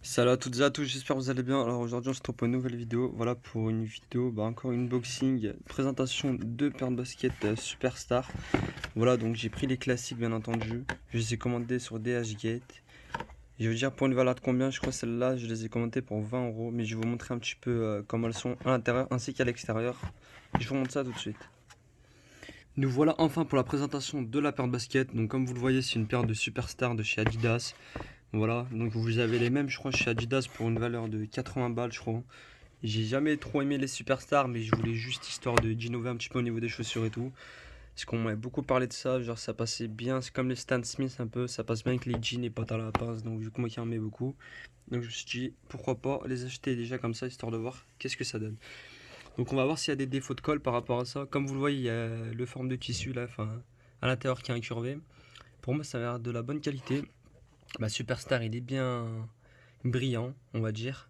Salut à toutes et à tous, j'espère que vous allez bien. Alors aujourd'hui on se retrouve pour une nouvelle vidéo. Voilà pour une vidéo, encore une unboxing, présentation de paires de baskets Superstar. Voilà donc j'ai pris les classiques bien entendu. Je les ai commandés sur DHgate. Je veux dire pour une valeur de combien, je crois celle-là je les ai commandées pour 20 €. Mais je vais vous montrer un petit peu comment elles sont à l'intérieur ainsi qu'à l'extérieur. Je vous montre ça tout de suite. Nous voilà enfin pour la présentation de la paire de baskets. Donc comme vous le voyez c'est une paire de Superstar de chez Adidas. Voilà, donc vous avez les mêmes, je crois, chez Adidas pour une valeur de 80 balles, je crois. J'ai jamais trop aimé les Superstars, mais je voulais juste histoire de d'innover un petit peu au niveau des chaussures et tout. Parce qu'on m'avait beaucoup parlé de ça, genre ça passait bien, c'est comme les Stan Smith un peu, ça passe bien avec les jeans et pas à la pince, donc vu que moi qui en mets beaucoup. Donc je me suis dit, pourquoi pas les acheter déjà comme ça, histoire de voir qu'est-ce que ça donne. Donc on va voir s'il y a des défauts de colle par rapport à ça. Comme vous le voyez, il y a le forme de tissu là, enfin, à l'intérieur qui est incurvé. Pour moi, ça a l'air de la bonne qualité. Superstar, il est bien brillant, on va dire.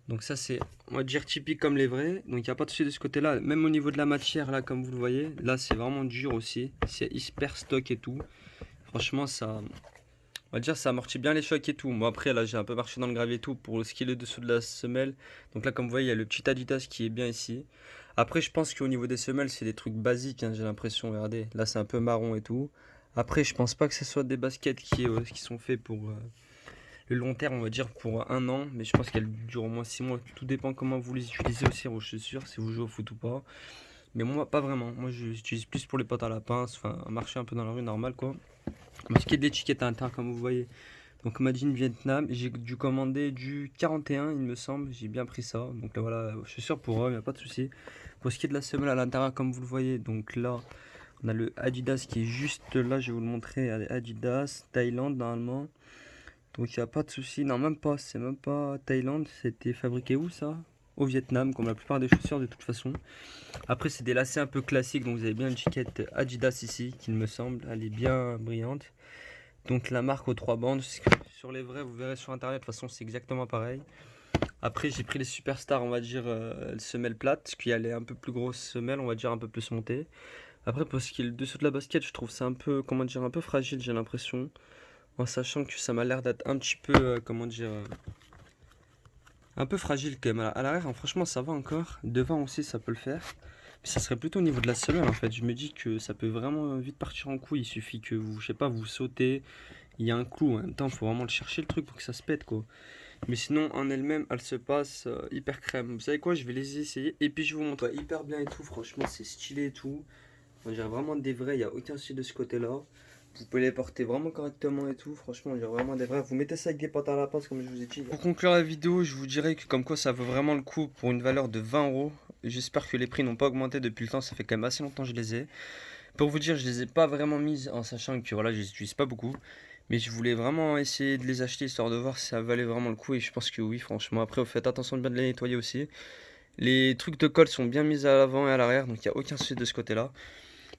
Donc ça c'est, on va dire, typique comme les vrais. Donc il n'y a pas de souci de ce côté-là. Même au niveau de la matière, là, comme vous le voyez, là c'est vraiment dur aussi. C'est hyper stock et tout. Franchement, ça, on va dire, ça amortit bien les chocs et tout. Moi après, là j'ai un peu marché dans le gravier et tout pour ce qui est le dessous de la semelle. Donc là, comme vous voyez, il y a le petit Adidas qui est bien ici. Après, je pense qu'au niveau des semelles, c'est des trucs basiques, hein, j'ai l'impression. Regardez, là c'est un peu marron et tout. Après, je pense pas que ce soit des baskets qui sont faits pour le long terme, on va dire pour un an, mais je pense qu'elle dure au moins 6 mois. Tout dépend comment vous les utilisez aussi vos chaussures, si vous jouez au foot ou pas. Mais moi, pas vraiment. Moi, je l'utilise plus pour les potes à la pince, enfin, marcher un peu dans la rue normal quoi. Ce qui est de l'étiquette à l'intérieur, comme vous voyez. Donc, Made in Vietnam, j'ai dû commander du 41, il me semble. J'ai bien pris ça. Donc là, voilà, chaussures pour eux, il n'y a pas de souci. Pour ce qui est de la semelle à l'intérieur, comme vous le voyez, donc là, on a le Adidas qui est juste là, je vais vous le montrer. Adidas, Thaïlande normalement. Donc il n'y a pas de souci, non même pas, c'est même pas Thaïlande, c'était fabriqué où ça? Au Vietnam, comme la plupart des chaussures de toute façon. Après c'est des lacets un peu classiques, donc vous avez bien une étiquette Adidas ici, qu'il me semble, elle est bien brillante. Donc la marque aux trois bandes, sur les vrais vous verrez sur internet, de toute façon c'est exactement pareil. Après j'ai pris les Superstars, on va dire semelle plate, parce qu'il y a les un peu plus grosses semelles, on va dire un peu plus montées. Après pour ce qui est le dessous de la basket, je trouve ça un peu, comment dire, un peu fragile j'ai l'impression. En sachant que ça m'a l'air d'être un petit peu, comment dire, un peu fragile quand même. À l'arrière, hein, franchement, ça va encore. Devant aussi, ça peut le faire. Mais ça serait plutôt au niveau de la semelle en fait. Je me dis que ça peut vraiment vite partir en couille. Il suffit que vous, je sais pas, vous sautez. Il y a un clou. En même temps, il faut vraiment le chercher le truc pour que ça se pète quoi. Mais sinon, en elle-même, elle se passe hyper crème. Vous savez quoi? Je vais les essayer. Et puis je vous montre. Ouais, hyper bien et tout. Franchement, c'est stylé et tout. On dirait vraiment des vrais. Il n'y a aucun souci de ce côté-là. Vous pouvez les porter vraiment correctement et tout. Franchement, on dirait vraiment des vrais. Vous mettez ça avec des pâtes à la pince, comme je vous ai dit. Pour conclure la vidéo, je vous dirais que comme quoi ça vaut vraiment le coup pour une valeur de 20 €. J'espère que les prix n'ont pas augmenté depuis le temps. Ça fait quand même assez longtemps que je les ai. Pour vous dire, je les ai pas vraiment mises en sachant que voilà, je les utilise pas beaucoup. Mais je voulais vraiment essayer de les acheter histoire de voir si ça valait vraiment le coup. Et je pense que oui, franchement. Après, vous faites attention de bien les nettoyer aussi. Les trucs de colle sont bien mis à l'avant et à l'arrière. Donc il n'y a aucun souci de ce côté-là.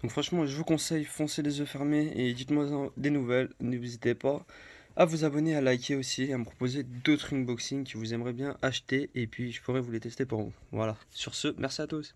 Donc franchement, je vous conseille, foncez les yeux fermés et dites-moi des nouvelles. N'hésitez pas à vous abonner, à liker aussi et à me proposer d'autres unboxings que vous aimeriez bien acheter et puis je pourrais vous les tester pour vous. Voilà. Sur ce, merci à tous.